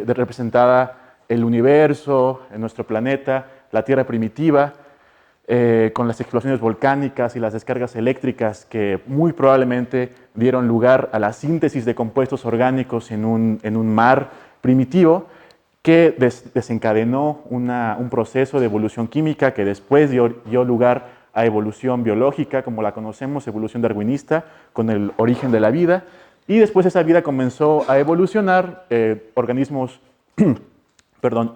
representada el universo, en nuestro planeta, la Tierra primitiva, con las explosiones volcánicas y las descargas eléctricas que muy probablemente dieron lugar a la síntesis de compuestos orgánicos en un mar primitivo que desencadenó un proceso de evolución química que después dio lugar a evolución biológica, como la conocemos, evolución darwinista, con el origen de la vida. Y después esa vida comenzó a evolucionar, organismos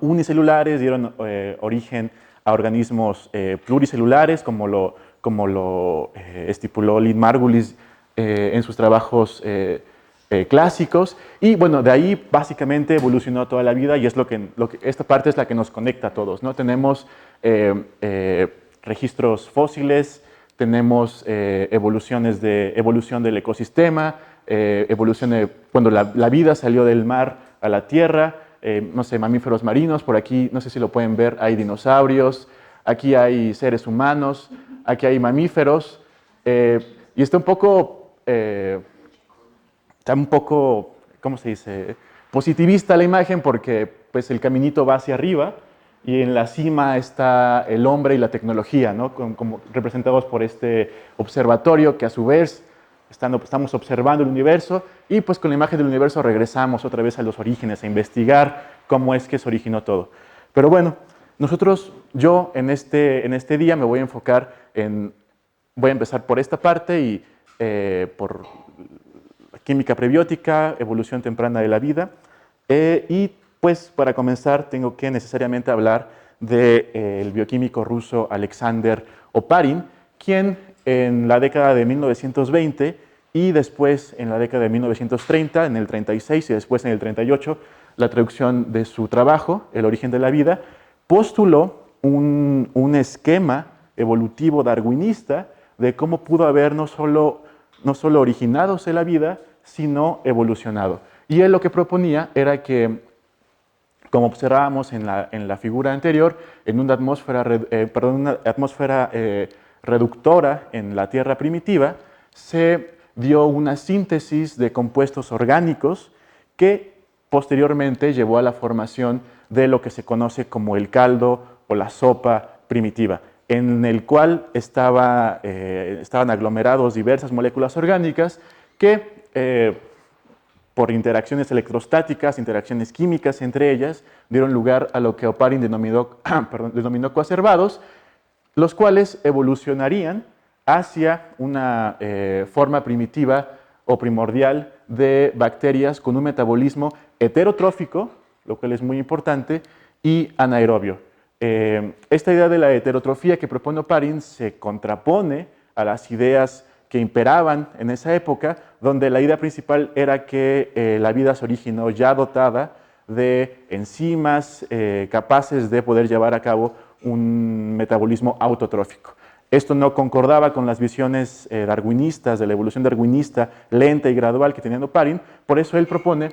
unicelulares dieron origen a organismos pluricelulares, como lo estipuló Lynn Margulis en sus trabajos clásicos. Y bueno, de ahí básicamente evolucionó toda la vida y es esta parte es la que nos conecta a todos, ¿no? Tenemos registros fósiles, tenemos evolución del ecosistema, cuando la vida salió del mar a la tierra, no sé, mamíferos marinos, por aquí, no sé si lo pueden ver, hay dinosaurios, aquí hay seres humanos, aquí hay mamíferos, y está un poco, ¿cómo se dice?, positivista la imagen porque pues, el caminito va hacia arriba y en la cima está el hombre y la tecnología, ¿no? Como representados por este observatorio que a su vez estamos observando el universo y pues con la imagen del universo regresamos otra vez a los orígenes, a investigar cómo es que se originó todo. Pero bueno, yo en este día me voy a enfocar voy a empezar por esta parte y por química prebiótica, evolución temprana de la vida y pues para comenzar tengo que necesariamente hablar del bioquímico ruso Alexander Oparin, quien en la década de 1920 y después en la década de 1930, en el 36 y después en el 38, la traducción de su trabajo, El origen de la vida, postuló un esquema evolutivo darwinista de cómo pudo haber no solo originadose la vida, sino evolucionado. Y él lo que proponía era que, como observábamos en la figura anterior, en una atmósfera reductora en la Tierra primitiva, se dio una síntesis de compuestos orgánicos que posteriormente llevó a la formación de lo que se conoce como el caldo o la sopa primitiva, en el cual estaban aglomerados diversas moléculas orgánicas que por interacciones electrostáticas, interacciones químicas entre ellas, dieron lugar a lo que Oparin denominó coacervados, los cuales evolucionarían hacia una forma primitiva o primordial de bacterias con un metabolismo heterotrófico, lo cual es muy importante, y anaerobio. Esta idea de la heterotrofía que propone Oparin se contrapone a las ideas que imperaban en esa época, donde la idea principal era que la vida se originó ya dotada de enzimas capaces de poder llevar a cabo un metabolismo autotrófico. Esto no concordaba con las visiones darwinistas, de la evolución darwinista lenta y gradual que tenía Oparin, por eso él propone,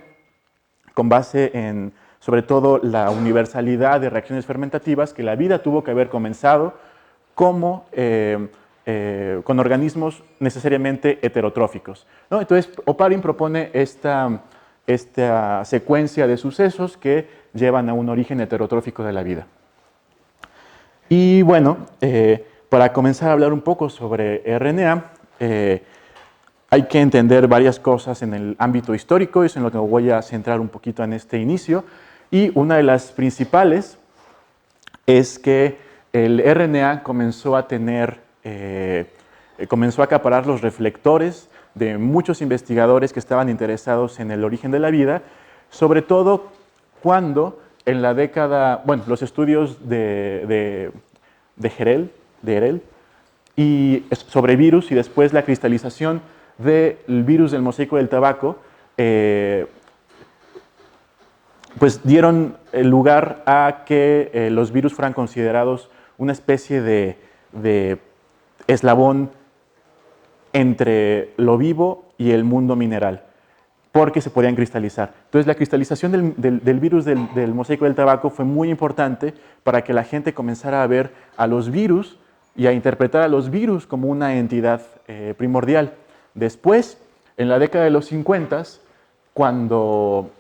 con base en, sobre todo, la universalidad de reacciones fermentativas, que la vida tuvo que haber comenzado como con organismos necesariamente heterotróficos, ¿no? Entonces, Oparin propone esta secuencia de sucesos que llevan a un origen heterotrófico de la vida. Y bueno, para comenzar a hablar un poco sobre RNA, hay que entender varias cosas en el ámbito histórico, y es en lo que me voy a centrar un poquito en este inicio. Y una de las principales es que el RNA comenzó a acaparar los reflectores de muchos investigadores que estaban interesados en el origen de la vida, sobre todo cuando en la década, bueno, los estudios de Herel, y sobre virus y después la cristalización del virus del mosaico del tabaco, pues dieron lugar a que los virus fueran considerados una especie de eslabón entre lo vivo y el mundo mineral, porque se podían cristalizar. Entonces, la cristalización del virus del mosaico del tabaco fue muy importante para que la gente comenzara a ver a los virus y a interpretar a los virus como una entidad primordial. Después, en la década de los 50, cuando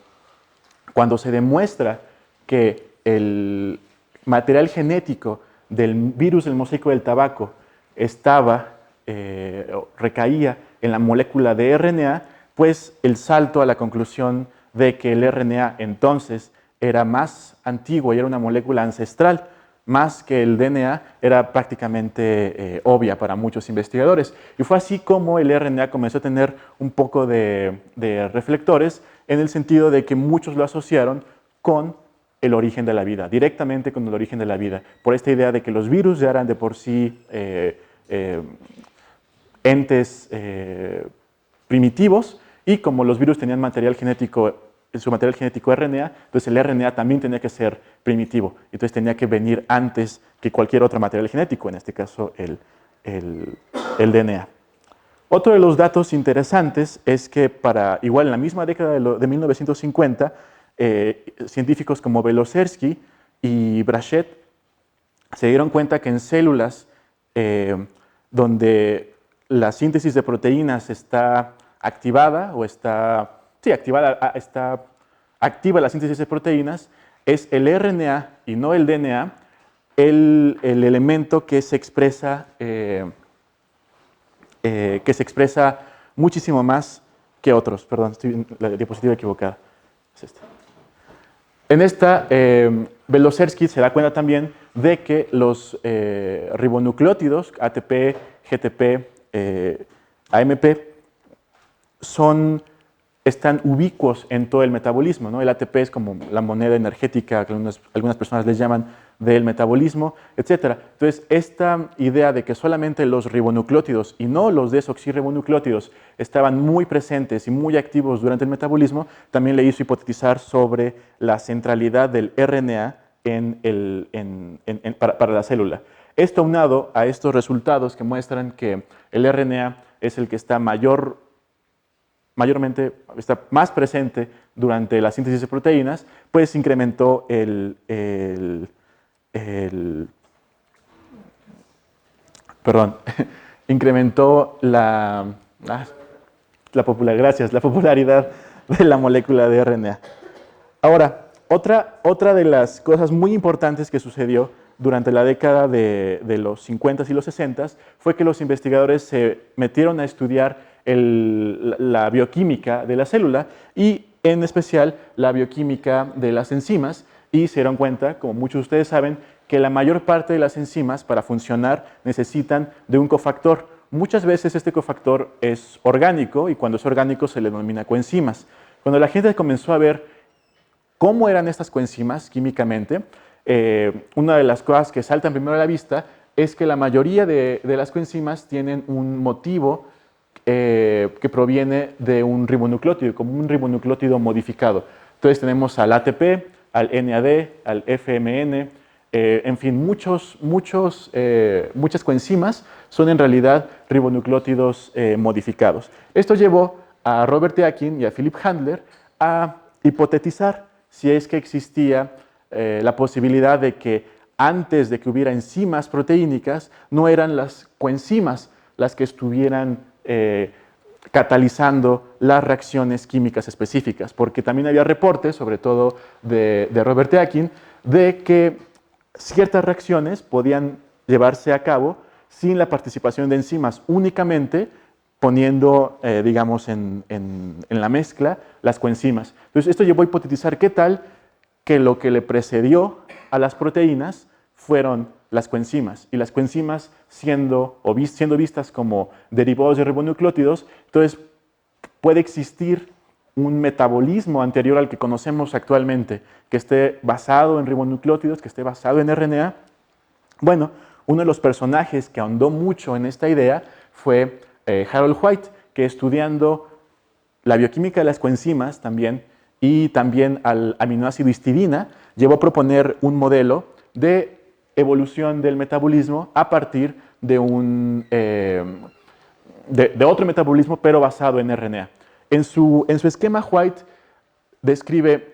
cuando se demuestra que el material genético del virus del mosaico del tabaco recaía en la molécula de RNA, pues el salto a la conclusión de que el RNA entonces era más antiguo y era una molécula ancestral, más que el DNA, era prácticamente obvia para muchos investigadores. Y fue así como el RNA comenzó a tener un poco de reflectores, en el sentido de que muchos lo asociaron con el origen de la vida, directamente con el origen de la vida, por esta idea de que los virus ya eran de por sí entes primitivos, y como los virus tenían su material genético RNA, entonces el RNA también tenía que ser primitivo, entonces tenía que venir antes que cualquier otro material genético, en este caso el DNA. Otro de los datos interesantes es que igual en la misma década de 1950, científicos como Belozersky y Brachet se dieron cuenta que en células donde la síntesis de proteínas está activada está activa la síntesis de proteínas, es el RNA y no el DNA el elemento que se expresa muchísimo más que otros. Perdón, estoy en la diapositiva equivocada. Es esta. En esta, Belozersky se da cuenta también de que los ribonucleótidos, ATP, GTP, AMP, están ubicuos en todo el metabolismo, ¿no? El ATP es como la moneda energética que algunas personas les llaman del metabolismo, etc. Entonces, esta idea de que solamente los ribonucleótidos y no los desoxirribonucleótidos estaban muy presentes y muy activos durante el metabolismo, también le hizo hipotetizar sobre la centralidad del RNA para la célula. Esto aunado a estos resultados que muestran que el RNA es el que está mayormente está más presente durante la síntesis de proteínas, pues incrementó incrementó la popularidad de la molécula de RNA. Ahora, otra de las cosas muy importantes que sucedió durante la década de los 50 y los 60 fue que los investigadores se metieron a estudiar la bioquímica de la célula y en especial la bioquímica de las enzimas, y se dieron cuenta, como muchos de ustedes saben, que la mayor parte de las enzimas para funcionar necesitan de un cofactor. Muchas veces este cofactor es orgánico y cuando es orgánico se le denomina coenzimas. Cuando la gente comenzó a ver cómo eran estas coenzimas químicamente, una de las cosas que saltan primero a la vista es que la mayoría de las coenzimas tienen un motivo que proviene de un ribonucleótido, como un ribonucleótido modificado. Entonces tenemos al ATP, al NAD, al FMN, en fin, muchas coenzimas son en realidad ribonucleótidos modificados. Esto llevó a Robert Yakin y a Philip Handler a hipotetizar si es que existía la posibilidad de que antes de que hubiera enzimas proteínicas, no eran las coenzimas las que estuvieran catalizando las reacciones químicas específicas, porque también había reportes, sobre todo de Robert Yakin, de que ciertas reacciones podían llevarse a cabo sin la participación de enzimas, únicamente poniendo, digamos, en la mezcla las coenzimas. Entonces, esto llevó a hipotetizar qué tal que lo que le precedió a las proteínas fueron las coenzimas, y las coenzimas siendo vistas como derivados de ribonucleótidos, entonces puede existir un metabolismo anterior al que conocemos actualmente, que esté basado en ribonucleótidos, que esté basado en RNA. Bueno, uno de los personajes que ahondó mucho en esta idea fue Harold White, que estudiando la bioquímica de las coenzimas también, y también al aminoácido histidina, llevó a proponer un modelo de evolución del metabolismo a partir de otro metabolismo, pero basado en RNA. En su esquema, White describe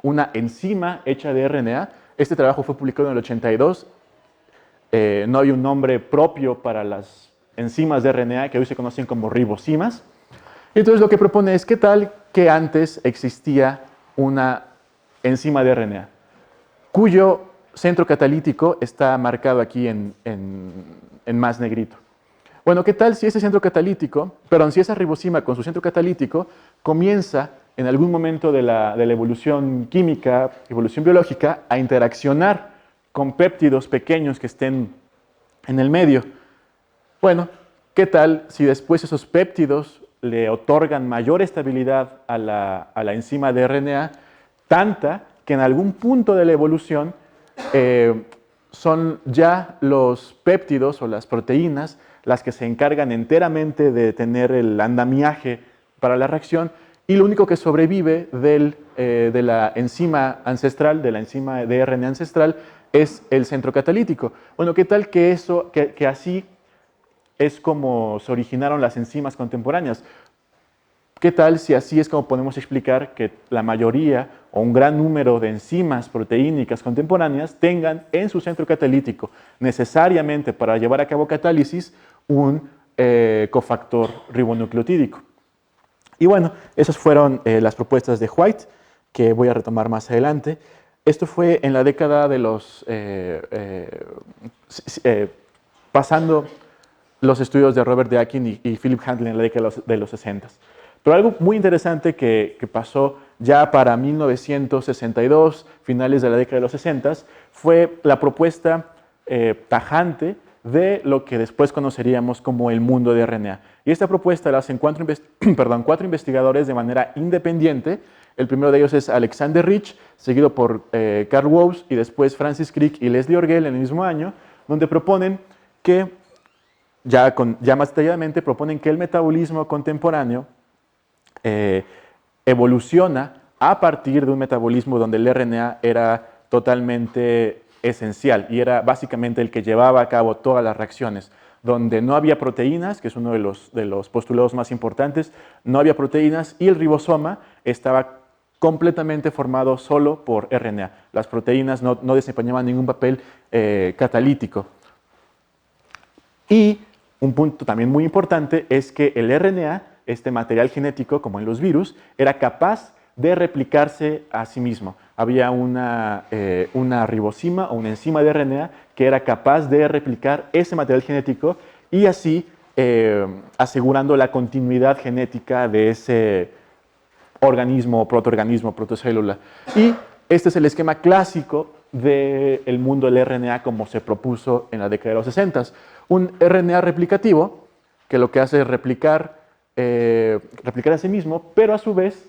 una enzima hecha de RNA. Este trabajo fue publicado en el 82. No hay un nombre propio para las enzimas de RNA que hoy se conocen como ribosimas. Entonces lo que propone es qué tal que antes existía una enzima de RNA, cuyo centro catalítico está marcado aquí en más negrito. Bueno, ¿qué tal si ese centro catalítico, perdón, si esa ribosima con su centro catalítico comienza en algún momento de la evolución química, evolución biológica, a interaccionar con péptidos pequeños que estén en el medio? Bueno, ¿qué tal si después esos péptidos le otorgan mayor estabilidad a la enzima de RNA, tanta que en algún punto de la evolución son ya los péptidos o las proteínas las que se encargan enteramente de tener el andamiaje para la reacción, y lo único que sobrevive de la enzima ancestral, de la enzima de RNA ancestral, es el centro catalítico? Bueno, ¿qué tal que así es como se originaron las enzimas contemporáneas? ¿Qué tal si así es como podemos explicar que la mayoría o un gran número de enzimas proteínicas contemporáneas tengan en su centro catalítico, necesariamente para llevar a cabo catálisis, un cofactor ribonucleotídico? Y bueno, esas fueron las propuestas de White, que voy a retomar más adelante. Esto fue en la década de los... pasando los estudios de Robert Deakin y Philip Handley en la década de los 60. Pero algo muy interesante que pasó ya para 1962, finales de la década de los 60, fue la propuesta tajante de lo que después conoceríamos como el mundo de RNA. Y esta propuesta la hacen cuatro investigadores de manera independiente. El primero de ellos es Alexander Rich, seguido por Carl Woese y después Francis Crick y Leslie Orgel en el mismo año, donde proponen que, ya más detalladamente, proponen que el metabolismo contemporáneo evoluciona a partir de un metabolismo donde el RNA era totalmente esencial y era básicamente el que llevaba a cabo todas las reacciones, donde no había proteínas, que es uno de los postulados más importantes, no había proteínas, y el ribosoma estaba completamente formado solo por RNA. Las proteínas no desempeñaban ningún papel catalítico. Y un punto también muy importante es que el RNA, este material genético, como en los virus, era capaz de replicarse a sí mismo. Había una ribosima o una enzima de RNA que era capaz de replicar ese material genético y así asegurando la continuidad genética de ese organismo, protoorganismo, protocélula. Y este es el esquema clásico del mundo del RNA como se propuso en la década de los 60. Un RNA replicativo que lo que hace es replicar a sí mismo, pero a su vez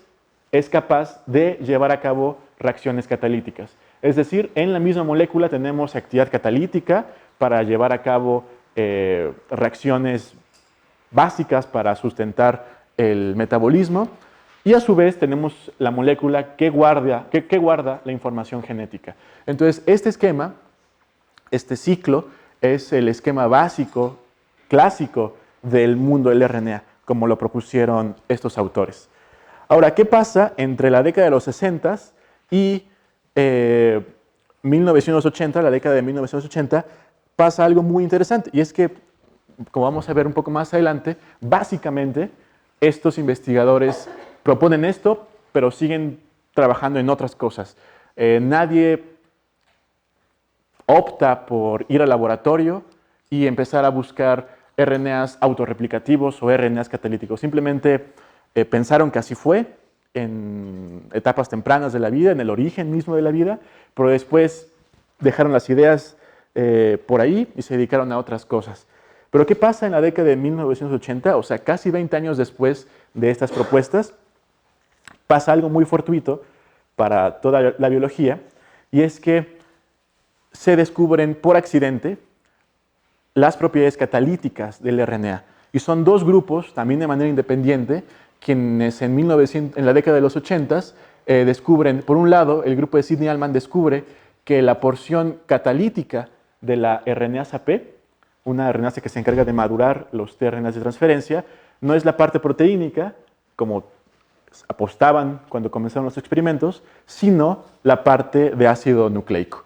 es capaz de llevar a cabo reacciones catalíticas. Es decir, en la misma molécula tenemos actividad catalítica para llevar a cabo reacciones básicas para sustentar el metabolismo, y a su vez tenemos la molécula que guarda la información genética. Entonces, este esquema, este ciclo, es el esquema básico, clásico del mundo del RNA, como lo propusieron estos autores. Ahora, ¿qué pasa entre la década de los 60 y 1980, la década de 1980? Pasa algo muy interesante, y es que, como vamos a ver un poco más adelante, básicamente estos investigadores proponen esto, pero siguen trabajando en otras cosas. Nadie opta por ir al laboratorio y empezar a buscar RNAs autorreplicativos o RNAs catalíticos. Simplemente pensaron que así fue en etapas tempranas de la vida, en el origen mismo de la vida, pero después dejaron las ideas por ahí y se dedicaron a otras cosas. Pero ¿qué pasa en la década de 1980? O sea, casi 20 años después de estas propuestas, pasa algo muy fortuito para toda la biología, y es que se descubren por accidente las propiedades catalíticas del RNA. Y son dos grupos, también de manera independiente, quienes en la década de los 80 descubren, por un lado, el grupo de Sidney Allman descubre que la porción catalítica de la RNasa P, una RNasa que se encarga de madurar los tRNAs de transferencia, no es la parte proteínica, como apostaban cuando comenzaron los experimentos, sino la parte de ácido nucleico.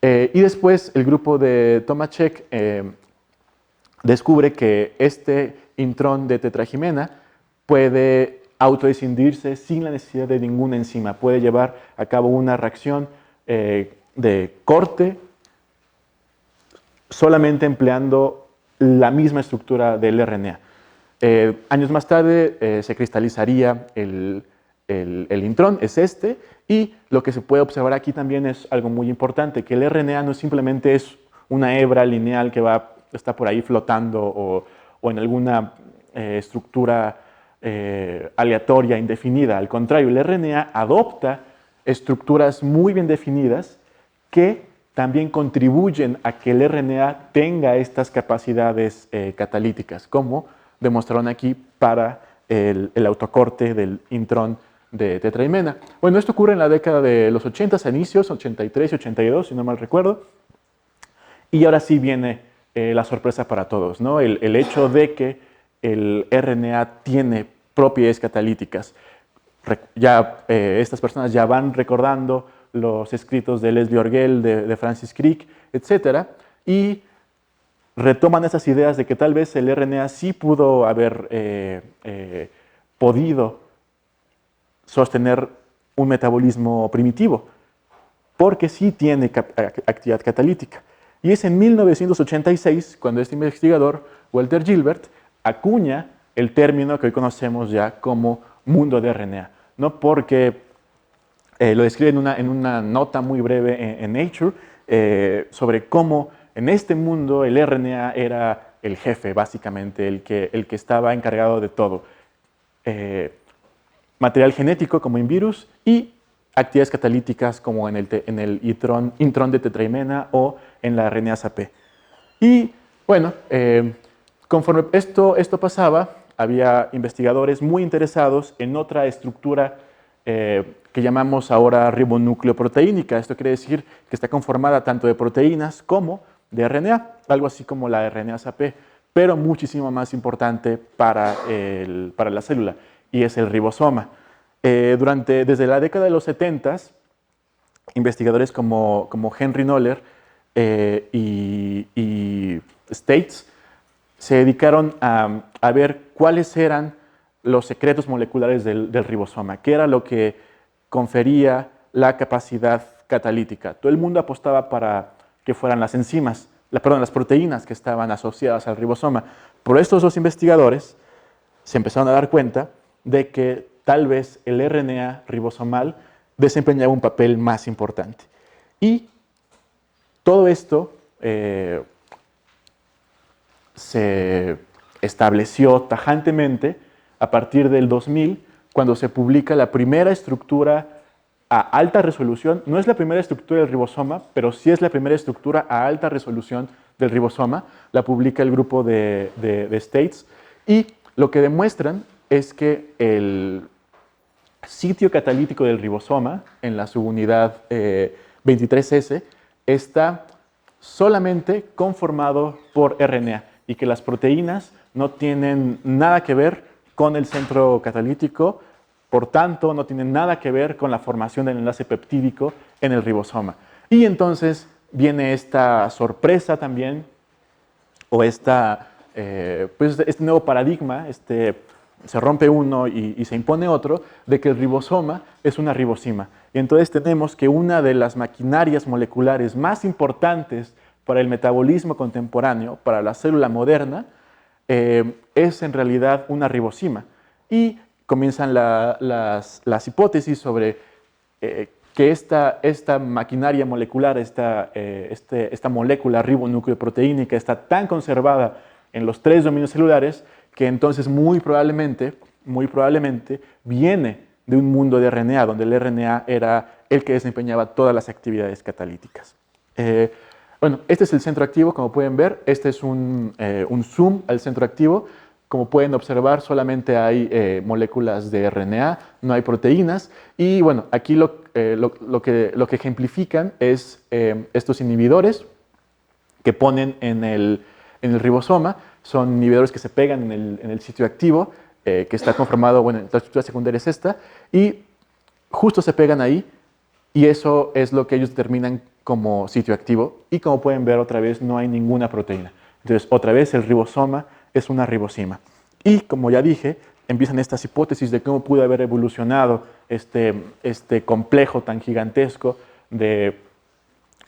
Y después el grupo de Tomacek descubre que este intrón de tetragimena puede autoescindirse sin la necesidad de ninguna enzima. Puede llevar a cabo una reacción de corte solamente empleando la misma estructura del RNA. Años más tarde se cristalizaría el intrón, es este, y lo que se puede observar aquí también es algo muy importante, que el RNA no simplemente es una hebra lineal que está por ahí flotando o en alguna estructura aleatoria, indefinida. Al contrario, el RNA adopta estructuras muy bien definidas que también contribuyen a que el RNA tenga estas capacidades catalíticas, como demostraron aquí para el autocorte del intrón de tetraimena. Bueno, esto ocurre en la década de los 80, a inicios, 83 y 82, si no mal recuerdo. Y ahora sí viene la sorpresa para todos, ¿no? El hecho de que el RNA tiene propiedades catalíticas. Estas personas ya van recordando los escritos de Leslie Orgel, de Francis Crick, etc. Y retoman esas ideas de que tal vez el RNA sí pudo haber podido sostener un metabolismo primitivo, porque sí tiene actividad catalítica. Y es en 1986 cuando este investigador, Walter Gilbert, acuña el término que hoy conocemos ya como mundo de RNA, ¿no? Porque lo describe en una nota muy breve en Nature sobre cómo en este mundo el RNA era el jefe, básicamente, el que estaba encargado de todo. Material genético como en virus y actividades catalíticas como en el intrón de tetraimena o en la RNasa P. Y bueno, conforme esto pasaba, había investigadores muy interesados en otra estructura que llamamos ahora ribonucleoproteínica. Esto quiere decir que está conformada tanto de proteínas como de RNA, algo así como la RNasa P, pero muchísimo más importante para la célula, y es el ribosoma. Desde la década de los 70, investigadores como Henry Noller y States se dedicaron a ver cuáles eran los secretos moleculares del ribosoma, qué era lo que confería la capacidad catalítica. Todo el mundo apostaba para que fueran las enzimas, las proteínas que estaban asociadas al ribosoma. Pero estos dos investigadores se empezaron a dar cuenta de que tal vez el RNA ribosomal desempeñaba un papel más importante. Y todo esto se estableció tajantemente a partir del 2000, cuando se publica la primera estructura a alta resolución. No es la primera estructura del ribosoma, pero sí es la primera estructura a alta resolución del ribosoma. La publica el grupo de States. Y lo que demuestran es que el sitio catalítico del ribosoma, en la subunidad 23S, está solamente conformado por RNA y que las proteínas no tienen nada que ver con el centro catalítico, por tanto, no tienen nada que ver con la formación del enlace peptídico en el ribosoma. Y entonces viene esta sorpresa también, o pues este nuevo paradigma, se rompe uno y se impone otro, de que el ribosoma es una ribosima. Y entonces tenemos que una de las maquinarias moleculares más importantes para el metabolismo contemporáneo, para la célula moderna, es en realidad una ribosima. Y comienzan las hipótesis sobre que esta maquinaria molecular, esta molécula ribonucleoproteínica está tan conservada en los 3 dominios celulares que entonces muy probablemente viene de un mundo de RNA, donde el RNA era el que desempeñaba todas las actividades catalíticas. Bueno, este es el centro activo, como pueden ver. Este es un zoom al centro activo. Como pueden observar, solamente hay moléculas de RNA, no hay proteínas. Y bueno, aquí lo que ejemplifican es estos inhibidores que ponen en el ribosoma. Son inhibidores que se pegan en el sitio activo, que está conformado, bueno, la estructura secundaria es esta, y justo se pegan ahí, y eso es lo que ellos determinan como sitio activo. Y como pueden ver, otra vez no hay ninguna proteína. Entonces, otra vez el ribosoma es una ribosima. Y como ya dije, empiezan estas hipótesis de cómo pudo haber evolucionado este complejo tan gigantesco de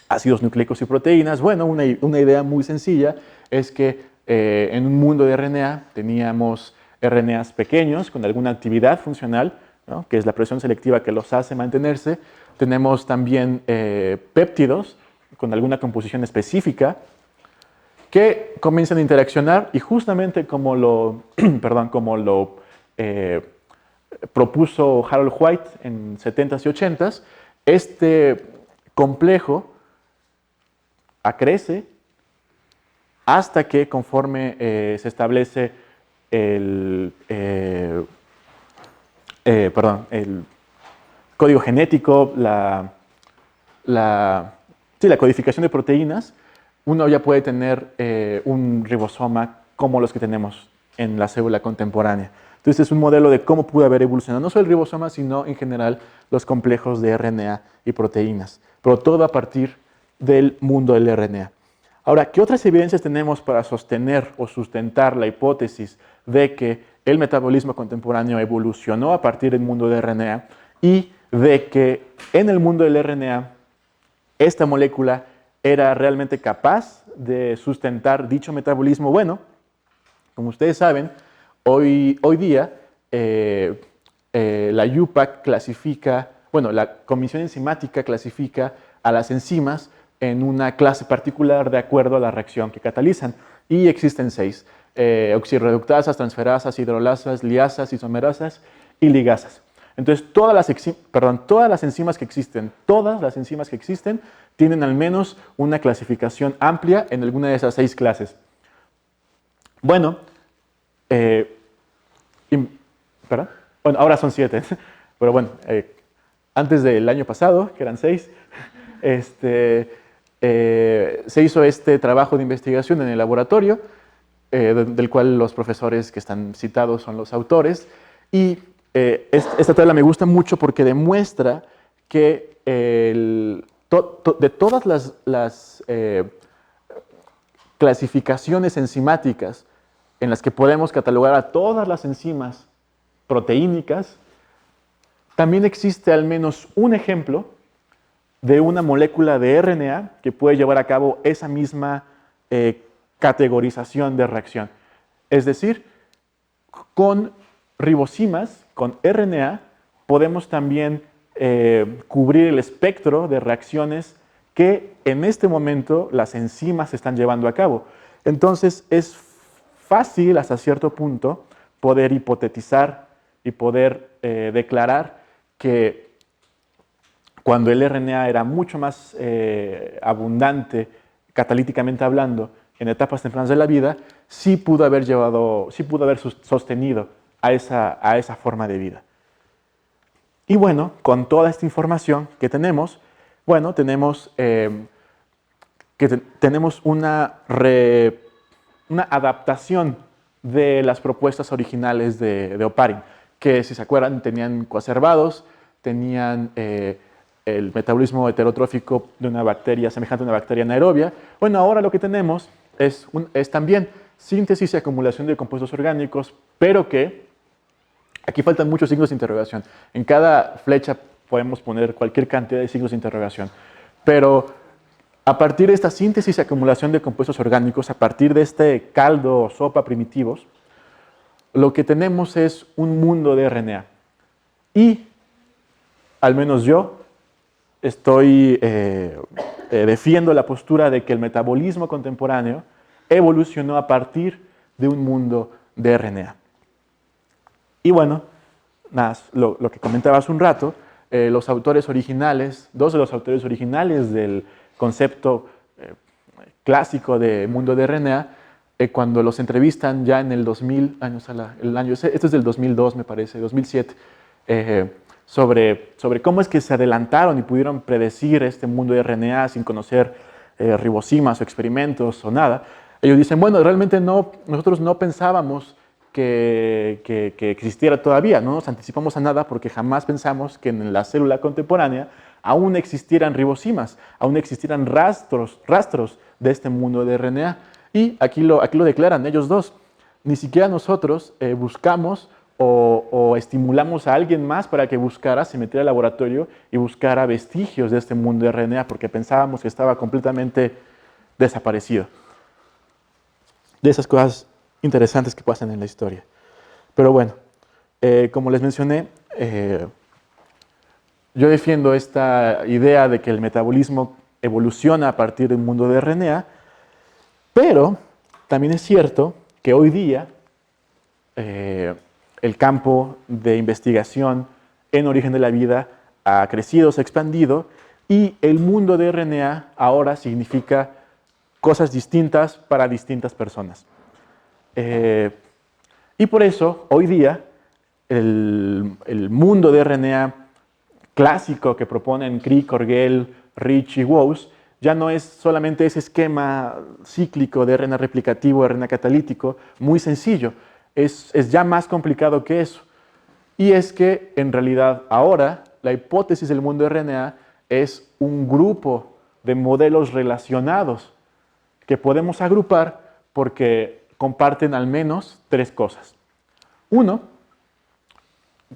ácidos nucleicos y proteínas. Bueno, una idea muy sencilla es que en un mundo de RNA teníamos RNAs pequeños con alguna actividad funcional, ¿no?, que es la presión selectiva que los hace mantenerse. Tenemos también péptidos con alguna composición específica que comienzan a interaccionar y justamente como lo, como lo propuso Harold White en 70s y 80s, este complejo acrece hasta que conforme se establece el código genético, la codificación de proteínas, uno ya puede tener un ribosoma como los que tenemos en la célula contemporánea. Entonces es un modelo de cómo pudo haber evolucionado no solo el ribosoma, sino en general los complejos de RNA y proteínas, pero todo a partir del mundo del RNA. Ahora, ¿qué otras evidencias tenemos para sostener o sustentar la hipótesis de que el metabolismo contemporáneo evolucionó a partir del mundo del RNA y de que en el mundo del RNA esta molécula era realmente capaz de sustentar dicho metabolismo? Bueno, como ustedes saben, hoy día la UPAC clasifica, bueno, la Comisión Enzimática clasifica a las enzimas en una clase particular de acuerdo a la reacción que catalizan. Y existen 6, oxirreductasas, transferasas, hidrolasas, liasas, isomerasas y ligasas. Entonces, todas las enzimas que existen, tienen al menos una clasificación amplia en alguna de esas 6 clases. Bueno, bueno, ahora son 7, pero bueno, antes del año pasado, que eran 6, se hizo este trabajo de investigación en el laboratorio, del cual los profesores que están citados son los autores, y esta tabla me gusta mucho porque demuestra que de todas las clasificaciones enzimáticas en las que podemos catalogar a todas las enzimas proteínicas, también existe al menos un ejemplo de una molécula de RNA que puede llevar a cabo esa misma categorización de reacción. Es decir, con ribosimas, con RNA, podemos también cubrir el espectro de reacciones que en este momento las enzimas están llevando a cabo. Entonces es fácil hasta cierto punto poder hipotetizar y poder declarar que cuando el RNA era mucho más abundante, catalíticamente hablando, en etapas tempranas de la vida, sí pudo haber sostenido a esa forma de vida. Y bueno, con toda esta información que tenemos, bueno, tenemos una adaptación de las propuestas originales de Oparin, que si se acuerdan tenían coacervados, tenían el metabolismo heterotrófico de una bacteria semejante a una bacteria anaerobia. Bueno, ahora lo que tenemos es también síntesis y acumulación de compuestos orgánicos, pero que aquí faltan muchos signos de interrogación. En cada flecha podemos poner cualquier cantidad de signos de interrogación, pero a partir de esta síntesis y acumulación de compuestos orgánicos, a partir de este caldo o sopa primitivos, lo que tenemos es un mundo de RNA. Y, al menos yo, defiendo la postura de que el metabolismo contemporáneo evolucionó a partir de un mundo de RNA. Y bueno, lo que comentaba hace un rato, dos de los autores originales del concepto clásico de mundo de RNA, cuando los entrevistan ya en el 2000, esto es del 2002 me parece, 2007, sobre cómo es que se adelantaron y pudieron predecir este mundo de RNA sin conocer ribosimas o experimentos o nada. Ellos dicen, bueno, realmente nosotros no pensábamos que existiera todavía, no nos anticipamos a nada porque jamás pensamos que en la célula contemporánea aún existieran ribosimas, aún existieran rastros de este mundo de RNA. Y aquí lo declaran ellos dos. Ni siquiera nosotros buscamos o estimulamos a alguien más para que buscara, se metiera al laboratorio y buscara vestigios de este mundo de RNA porque pensábamos que estaba completamente desaparecido. De esas cosas interesantes que pasan en la historia. Pero bueno, como les mencioné, yo defiendo esta idea de que el metabolismo evoluciona a partir del mundo de RNA, pero también es cierto que hoy día el campo de investigación en origen de la vida ha crecido, se ha expandido, y el mundo de RNA ahora significa cosas distintas para distintas personas. Y por eso, hoy día, el mundo de RNA clásico que proponen Crick, Orgel, Rich y Woese ya no es solamente ese esquema cíclico de RNA replicativo, RNA catalítico, muy sencillo. Es ya más complicado que eso. Y es que, en realidad, ahora, la hipótesis del mundo de RNA es un grupo de modelos relacionados que podemos agrupar porque comparten al menos tres cosas. Uno,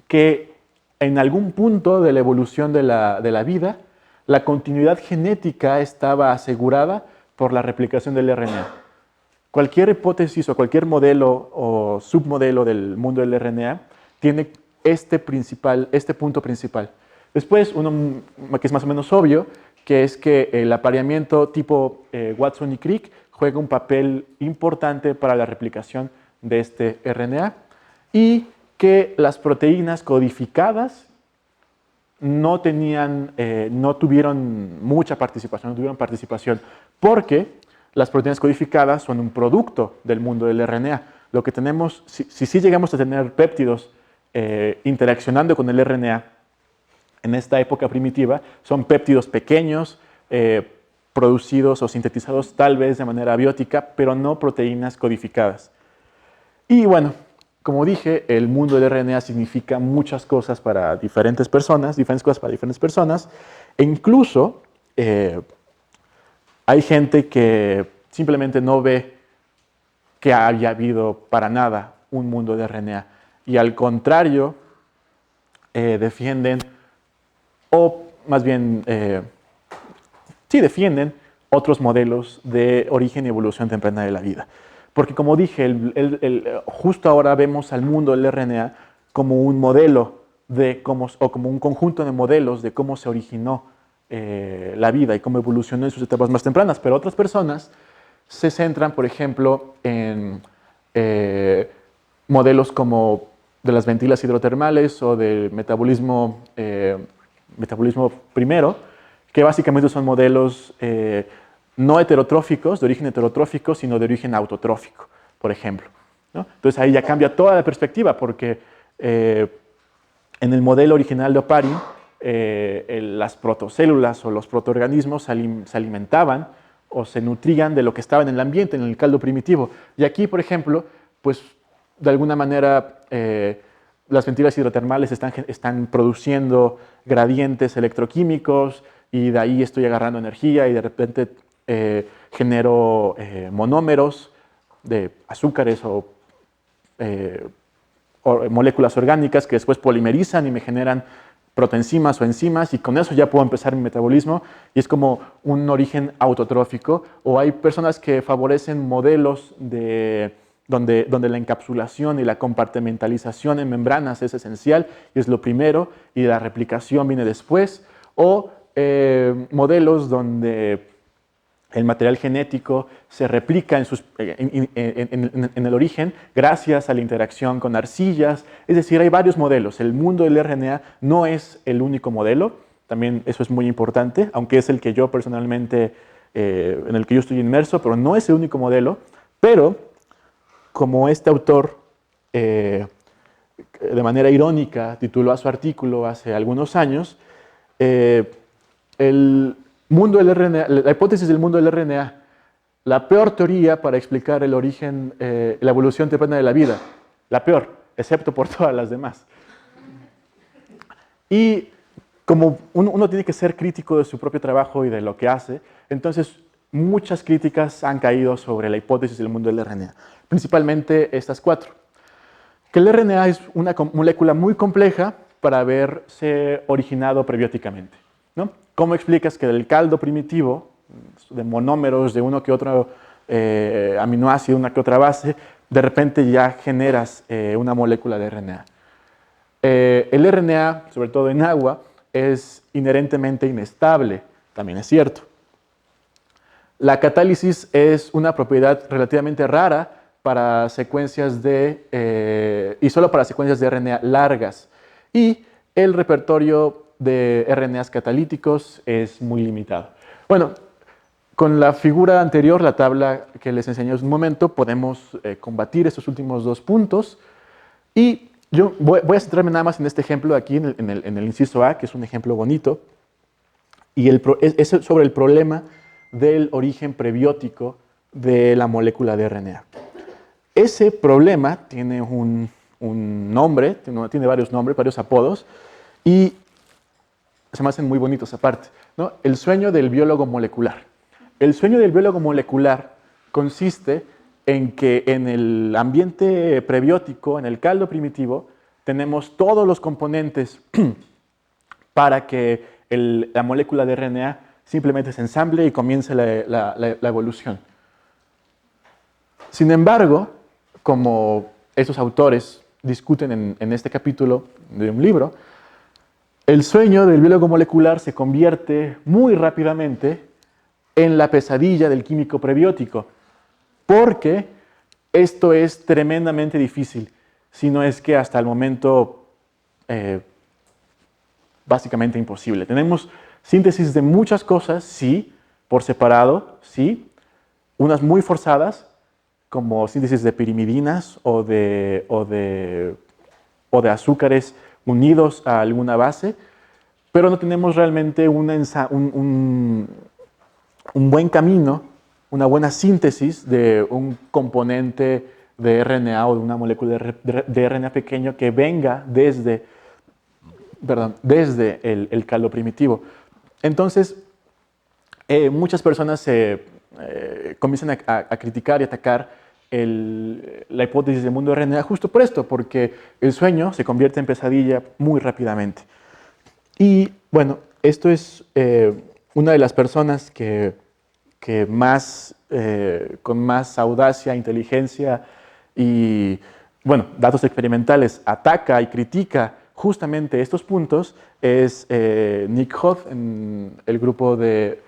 que en algún punto de la evolución de la vida, la continuidad genética estaba asegurada por la replicación del RNA. Cualquier hipótesis o cualquier modelo o submodelo del mundo del RNA tiene este punto principal. Después, uno que es más o menos obvio, que es que el apareamiento tipo Watson y Crick juega un papel importante para la replicación de este RNA y que las proteínas codificadas no tuvieron mucha participación, no tuvieron participación, porque las proteínas codificadas son un producto del mundo del RNA. Lo que tenemos, si llegamos a tener péptidos interaccionando con el RNA en esta época primitiva, son péptidos pequeños, producidos o sintetizados tal vez de manera abiótica, pero no proteínas codificadas. Y bueno, como dije, el mundo del RNA significa muchas cosas para diferentes personas, e incluso hay gente que simplemente no ve que haya habido para nada un mundo de RNA y al contrario defienden, o más bien, sí defienden otros modelos de origen y evolución temprana de la vida. Porque como dije, justo ahora vemos al mundo del RNA como un modelo o como un conjunto de modelos de cómo se originó la vida y cómo evolucionó en sus etapas más tempranas. Pero otras personas se centran, por ejemplo, en modelos como de las ventilas hidrotermales o del metabolismo primero, que básicamente son modelos no heterotróficos, de origen heterotrófico, sino de origen autotrófico, por ejemplo, ¿no? Entonces ahí ya cambia toda la perspectiva, porque en el modelo original de Oparin, las protocélulas o los protoorganismos se alimentaban o se nutrían de lo que estaba en el ambiente, en el caldo primitivo. Y aquí, por ejemplo, pues de alguna manera las ventilas hidrotermales están produciendo gradientes electroquímicos y de ahí estoy agarrando energía y de repente genero monómeros de azúcares o moléculas orgánicas que después polimerizan y me generan protoenzimas o enzimas y con eso ya puedo empezar mi metabolismo y es como un origen autotrófico. O hay personas que favorecen modelos donde la encapsulación y la compartimentalización en membranas es esencial y es lo primero y la replicación viene después. O modelos donde el material genético se replica en el origen gracias a la interacción con arcillas. Es decir, hay varios modelos. El mundo del RNA no es el único modelo. También eso es muy importante, aunque es el que yo personalmente, en el que yo estoy inmerso, pero no es el único modelo. Pero, como este autor, de manera irónica, tituló a su artículo hace algunos años, el mundo del RNA, la hipótesis del mundo del RNA, la peor teoría para explicar el origen, la evolución temprana de la vida, la peor, excepto por todas las demás. Y como uno tiene que ser crítico de su propio trabajo y de lo que hace, entonces muchas críticas han caído sobre la hipótesis del mundo del RNA, principalmente estas cuatro. que el RNA es una molécula muy compleja para haberse originado prebióticamente, ¿no? ¿Cómo explicas que del caldo primitivo, de monómeros de uno que otro aminoácido, una que otra base, de repente ya generas una molécula de RNA? El RNA, sobre todo en agua, es inherentemente inestable, también es cierto. La catálisis es una propiedad relativamente rara para secuencias y solo para secuencias de RNA largas. Y el repertorio de RNAs catalíticos es muy limitado. Bueno, con la figura anterior, la tabla que les enseñé hace un momento, podemos combatir estos últimos dos puntos. Y yo voy a centrarme nada más en este ejemplo aquí, en el inciso A, que es un ejemplo bonito. Y es sobre el problema del origen prebiótico de la molécula de RNA. Ese problema tiene un nombre, tiene varios nombres, varios apodos, y se me hacen muy bonitos aparte, ¿no? El sueño del biólogo molecular. El sueño del biólogo molecular consiste en que en el ambiente prebiótico, en el caldo primitivo, tenemos todos los componentes para que la molécula de RNA simplemente se ensamble y comience la evolución. Sin embargo, como estos autores discuten en este capítulo de un libro, el sueño del biólogo molecular se convierte muy rápidamente en la pesadilla del químico prebiótico, porque esto es tremendamente difícil, si no es que hasta el momento básicamente imposible. Tenemos síntesis de muchas cosas, sí, por separado, sí, unas muy forzadas, como síntesis de pirimidinas o de azúcares unidos a alguna base, pero no tenemos realmente un buen camino, una buena síntesis de un componente de RNA o de una molécula de RNA pequeño que venga desde el caldo primitivo. Entonces, muchas personas comienzan a criticar y atacar la hipótesis del mundo RNA justo por esto, porque el sueño se convierte en pesadilla muy rápidamente. Y bueno, esto es una de las personas que más, con más audacia, inteligencia y bueno, datos experimentales ataca y critica justamente estos puntos, es Nick Hoth en el grupo de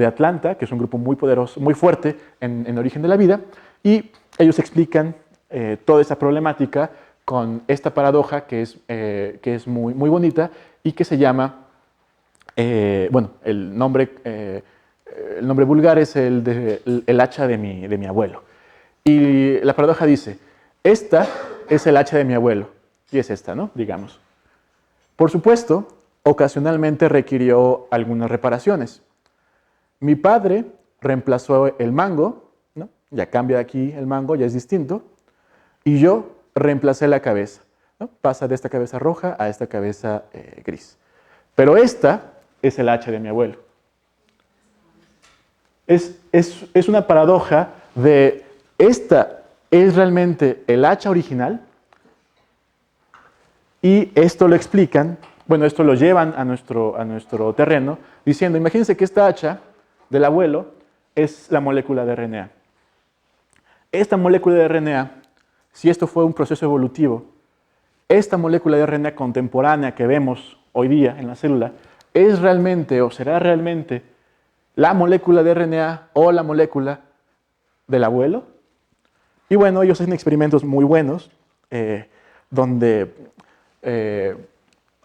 Atlanta, que es un grupo muy poderoso, muy fuerte en origen de la vida, y ellos explican toda esa problemática con esta paradoja que es muy, muy bonita y que se llama, bueno, el nombre vulgar es el hacha de mi abuelo. Y la paradoja dice, esta es el hacha de mi abuelo, y es esta, ¿no? Digamos. Por supuesto, ocasionalmente requirió algunas reparaciones. Mi padre reemplazó el mango, ¿no? Ya cambia aquí el mango, ya es distinto, y yo reemplacé la cabeza, ¿no? Pasa de esta cabeza roja a esta cabeza gris. Pero esta es el hacha de mi abuelo. Es una paradoja de esta es realmente el hacha original y esto lo explican, bueno, esto lo llevan a nuestro terreno diciendo, imagínense que esta hacha del abuelo es la molécula de RNA. Esta molécula de RNA, si esto fue un proceso evolutivo, esta molécula de RNA contemporánea que vemos hoy día en la célula, es realmente o será realmente la molécula de RNA o la molécula del abuelo. Y bueno, ellos hacen experimentos muy buenos donde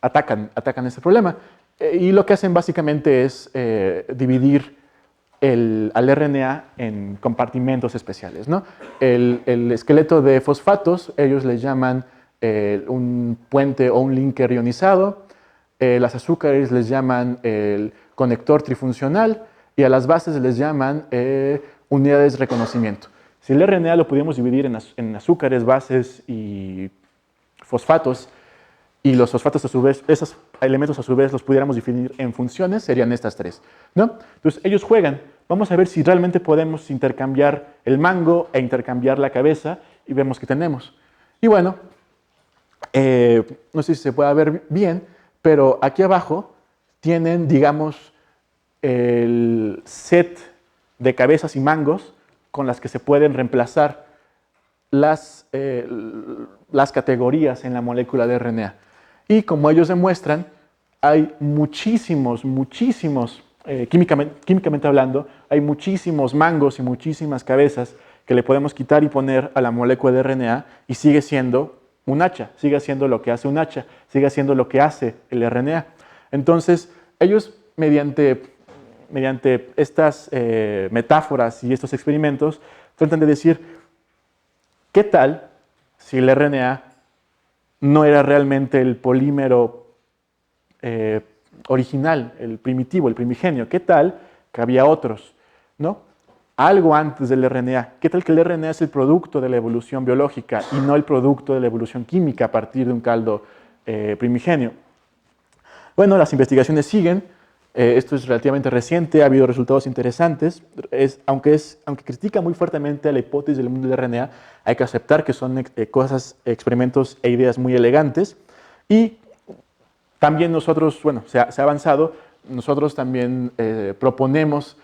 atacan este problema. Y lo que hacen básicamente es dividir al RNA en compartimentos especiales, ¿no? El esqueleto de fosfatos, ellos le llaman un puente o un linker ionizado. Las azúcares les llaman el conector trifuncional y a las bases les llaman unidades de reconocimiento. Si el RNA lo pudiéramos dividir en azúcares, bases y fosfatos, y los fosfatos a su vez, esos elementos a su vez los pudiéramos definir en funciones, serían estas tres, ¿no? Entonces ellos juegan, vamos a ver si realmente podemos intercambiar el mango e intercambiar la cabeza y vemos que tenemos. Y bueno, no sé si se puede ver bien, pero aquí abajo tienen, digamos, el set de cabezas y mangos con las que se pueden reemplazar las categorías en la molécula de RNA. Y como ellos demuestran, hay muchísimos, químicamente hablando, hay muchísimos mangos y muchísimas cabezas que le podemos quitar y poner a la molécula de RNA y sigue siendo un hacha, sigue haciendo lo que hace un hacha, sigue haciendo lo que hace el RNA. Entonces, ellos mediante estas metáforas y estos experimentos tratan de decir, ¿qué tal si el RNA no era realmente el polímero original, el primitivo, el primigenio? ¿Qué tal que había otros? ¿No? Algo antes del RNA. ¿Qué tal que el RNA es el producto de la evolución biológica y no el producto de la evolución química a partir de un caldo primigenio? Bueno, las investigaciones siguen. Esto es relativamente reciente, ha habido resultados interesantes. Aunque critica muy fuertemente a la hipótesis del mundo del RNA, hay que aceptar que son experimentos e ideas muy elegantes. Y también nosotros, bueno, se ha avanzado, nosotros también proponemos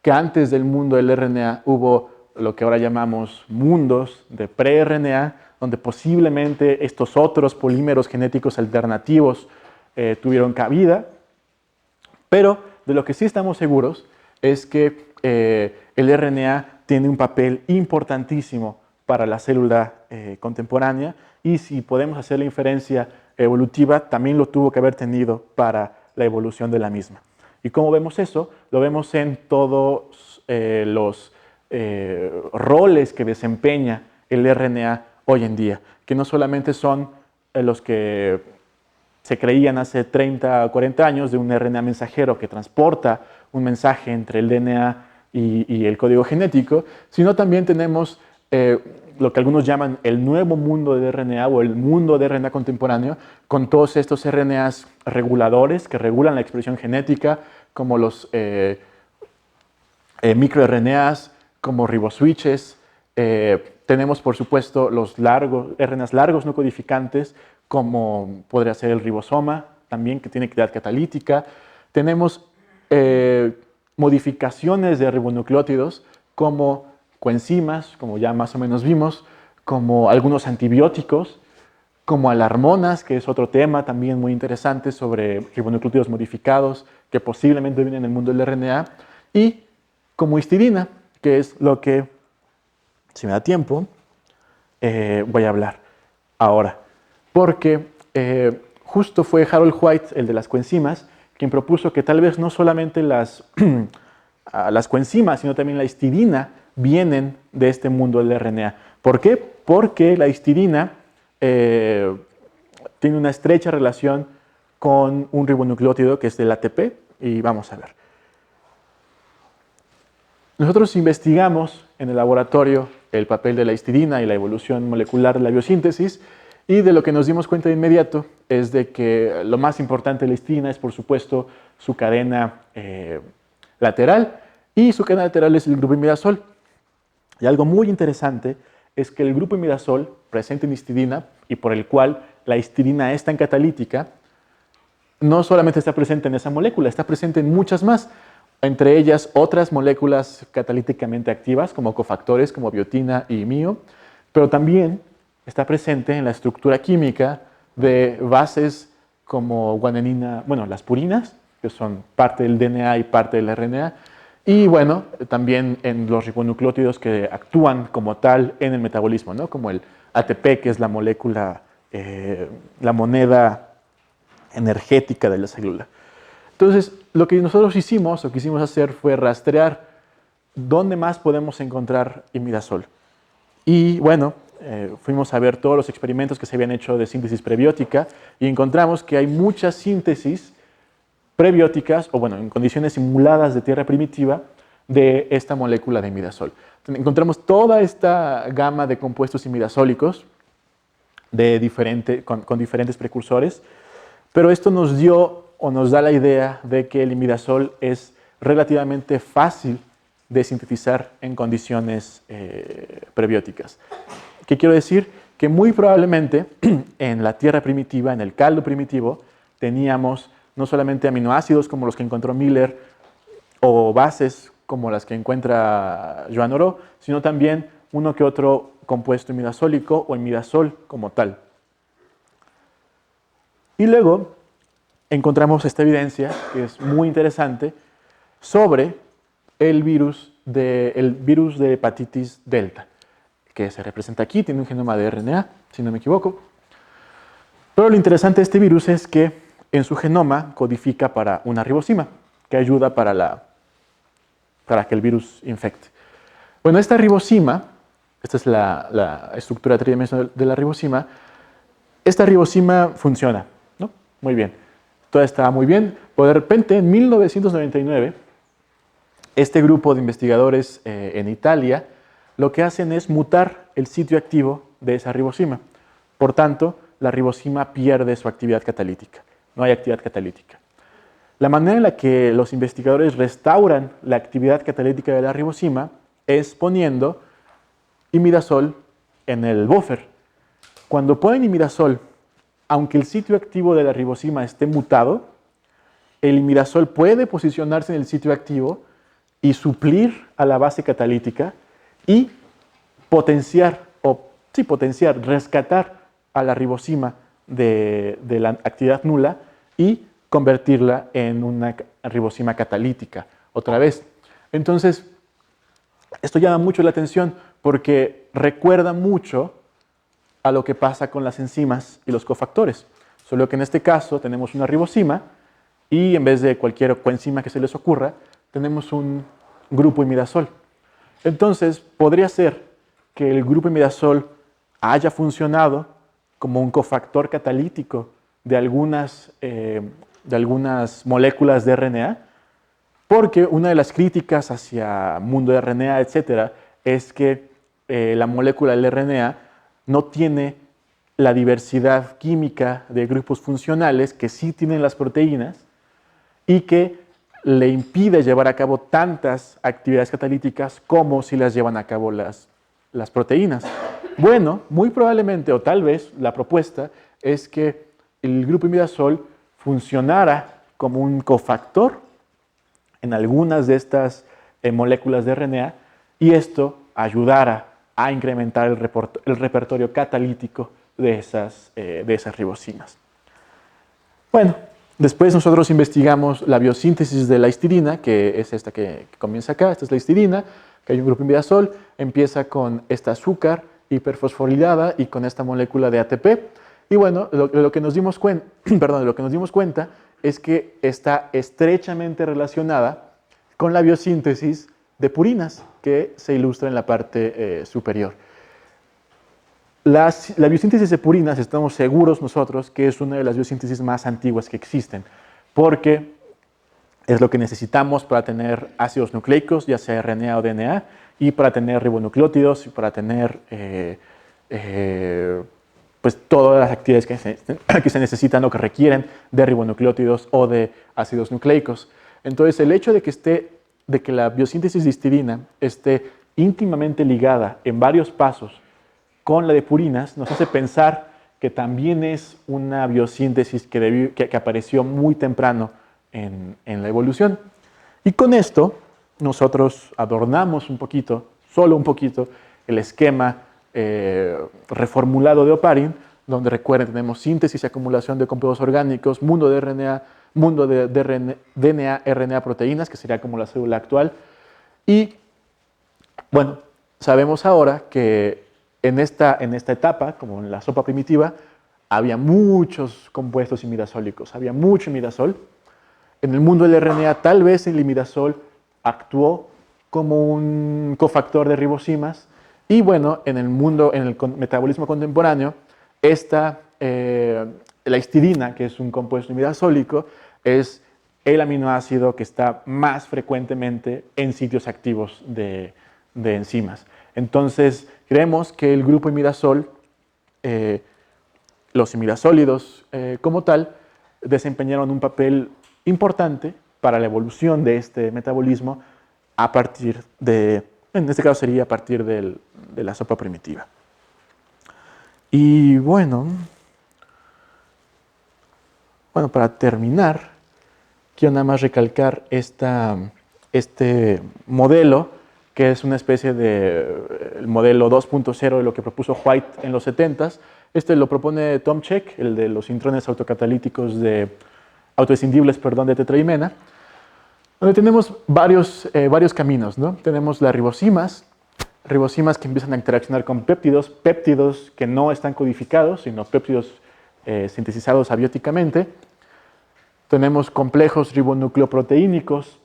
que antes del mundo del RNA hubo lo que ahora llamamos mundos de pre-RNA, donde posiblemente estos otros polímeros genéticos alternativos tuvieron cabida. Pero de lo que sí estamos seguros es que el RNA tiene un papel importantísimo para la célula contemporánea y si podemos hacer la inferencia evolutiva, también lo tuvo que haber tenido para la evolución de la misma. ¿Y cómo vemos eso? Lo vemos en todos los roles que desempeña el RNA hoy en día, que no solamente son los que se creían hace 30 o 40 años de un RNA mensajero que transporta un mensaje entre el DNA y el código genético, sino también tenemos lo que algunos llaman el nuevo mundo de RNA o el mundo de RNA contemporáneo, con todos estos RNAs reguladores que regulan la expresión genética, como los microRNAs, como riboswitches. Tenemos, por supuesto, los RNAs largos no codificantes, como podría ser el ribosoma, también que tiene actividad catalítica. Tenemos modificaciones de ribonucleótidos como coenzimas, como ya más o menos vimos, como algunos antibióticos, como alarmonas, que es otro tema también muy interesante sobre ribonucleótidos modificados que posiblemente vienen en el mundo del RNA, y como histidina, que es lo que, si me da tiempo, voy a hablar ahora. Porque justo fue Harold White, el de las coenzimas, quien propuso que tal vez no solamente las coenzimas, sino también la histidina vienen de este mundo del RNA. ¿Por qué? Porque la histidina tiene una estrecha relación con un ribonucleótido que es del ATP, y vamos a ver. Nosotros investigamos en el laboratorio el papel de la histidina y la evolución molecular de la biosíntesis, y de lo que nos dimos cuenta de inmediato es de que lo más importante de la histidina es, por supuesto, su cadena lateral, y su cadena lateral es el grupo imidazol. Y algo muy interesante es que el grupo imidazol presente en histidina y por el cual la histidina es tan catalítica, no solamente está presente en esa molécula, está presente en muchas más, entre ellas otras moléculas catalíticamente activas como cofactores como biotina y imio, pero también está presente en la estructura química de bases como guanina, bueno, las purinas, que son parte del DNA y parte del RNA, y bueno, también en los ribonucleótidos que actúan como tal en el metabolismo, ¿no? Como el ATP, que es la molécula, la moneda energética de la célula. Entonces, lo que nosotros hicimos o quisimos hacer fue rastrear dónde más podemos encontrar imidazol. Y bueno, fuimos a ver todos los experimentos que se habían hecho de síntesis prebiótica y encontramos que hay muchas síntesis prebióticas, o bueno, en condiciones simuladas de tierra primitiva, de esta molécula de imidazol. Encontramos toda esta gama de compuestos imidazólicos con diferentes precursores, pero esto nos dio o nos da la idea de que el imidazol es relativamente fácil de sintetizar en condiciones prebióticas. ¿Qué quiero decir? que muy probablemente en la tierra primitiva, en el caldo primitivo, teníamos no solamente aminoácidos como los que encontró Miller o bases como las que encuentra Joan Oró, sino también uno que otro compuesto imidazólico o imidazol como tal. Y luego encontramos esta evidencia, que es muy interesante, sobre el virus de hepatitis delta, que se representa aquí, tiene un genoma de RNA, si no me equivoco. Pero lo interesante de este virus es que en su genoma codifica para una ribosima, que ayuda para que el virus infecte. Bueno, esta ribosima, esta es la estructura tridimensional de la ribosima, esta ribosima funciona, ¿no? Muy bien. Todo está muy bien. Pero de repente, en 1999, este grupo de investigadores en Italia lo que hacen es mutar el sitio activo de esa ribosima. Por tanto, la ribosima pierde su actividad catalítica. No hay actividad catalítica. La manera en la que los investigadores restauran la actividad catalítica de la ribosima es poniendo imidazol en el buffer. Cuando ponen imidazol, aunque el sitio activo de la ribosima esté mutado, el imidazol puede posicionarse en el sitio activo y suplir a la base catalítica y rescatar a la ribosima de la actividad nula y convertirla en una ribosima catalítica otra vez. Entonces, esto llama mucho la atención porque recuerda mucho a lo que pasa con las enzimas y los cofactores. Solo que en este caso tenemos una ribosima y en vez de cualquier coenzima que se les ocurra, tenemos un grupo imidazol. Entonces, podría ser que el grupo imidazol haya funcionado como un cofactor catalítico de algunas moléculas de RNA, porque una de las críticas hacia mundo de RNA, etcétera, es que la molécula del RNA no tiene la diversidad química de grupos funcionales que sí tienen las proteínas y que le impide llevar a cabo tantas actividades catalíticas como si las llevan a cabo las proteínas. Bueno, muy probablemente, o tal vez, la propuesta es que el grupo imidazol funcionara como un cofactor en algunas de estas moléculas de RNA y esto ayudara a incrementar el repertorio catalítico de esas ribosinas. Bueno, después nosotros investigamos la biosíntesis de la histidina, que es esta que comienza acá, esta es la histidina, que hay un grupo imidazol, empieza con esta azúcar hiperfosforilada y con esta molécula de ATP. Y bueno, lo que nos dimos cuenta es que está estrechamente relacionada con la biosíntesis de purinas, que se ilustra en la parte superior. La biosíntesis de purinas, estamos seguros nosotros que es una de las biosíntesis más antiguas que existen, porque es lo que necesitamos para tener ácidos nucleicos, ya sea RNA o DNA, y para tener ribonucleótidos, y para tener pues todas las actividades que se necesitan o que requieren de ribonucleótidos o de ácidos nucleicos. Entonces, el hecho de que la biosíntesis de histidina esté íntimamente ligada en varios pasos con la de purinas nos hace pensar que también es una biosíntesis que apareció muy temprano en la evolución. Y con esto nosotros adornamos un poquito, solo un poquito, el esquema reformulado de Oparin, donde recuerden tenemos síntesis y acumulación de compuestos orgánicos, mundo de RNA, mundo de DNA, RNA, proteínas, que sería como la célula actual. Y bueno, sabemos ahora que en esta etapa, como en la sopa primitiva, había muchos compuestos imidazólicos, había mucho imidazol. En el mundo del RNA, tal vez el imidazol actuó como un cofactor de ribosimas. Y bueno, en el metabolismo contemporáneo, la histidina, que es un compuesto imidazólico, es el aminoácido que está más frecuentemente en sitios activos de enzimas. Entonces, creemos que el grupo imidazol, los imidazólidos como tal, desempeñaron un papel importante para la evolución de este metabolismo a partir en este caso sería a partir de la sopa primitiva. Y bueno, para terminar, quiero nada más recalcar este modelo, que es una especie de el modelo 2.0 de lo que propuso White en los 70s. Este lo propone Tomczyk, el de los intrones autoescindibles de tetraimena, donde tenemos varios caminos, ¿no? Tenemos las ribosimas que empiezan a interaccionar con péptidos que no están codificados, sino péptidos sintetizados abióticamente. Tenemos complejos ribonucleoproteínicos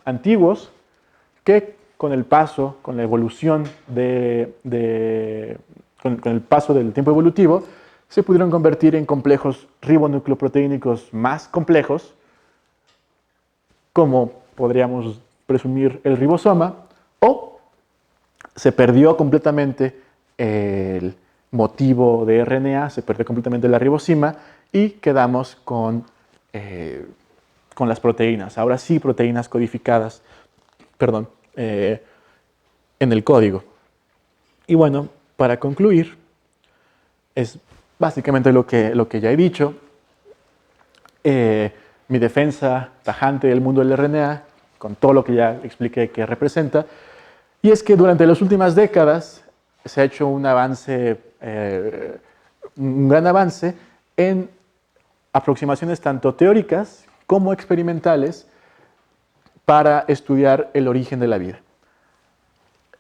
antiguos que con el paso, con la evolución con el paso del tiempo evolutivo, se pudieron convertir en complejos ribonucleoproteínicos más complejos, como podríamos presumir el ribosoma, o se perdió completamente el motivo de RNA, se perdió completamente la ribosima y quedamos con las proteínas. Ahora sí, proteínas codificadas, en el código. Y bueno, para concluir, es básicamente lo que ya he dicho. Mi defensa tajante del mundo del RNA, con todo lo que ya expliqué que representa, y es que durante las últimas décadas se ha hecho un gran avance en aproximaciones tanto teóricas como experimentales para estudiar el origen de la vida.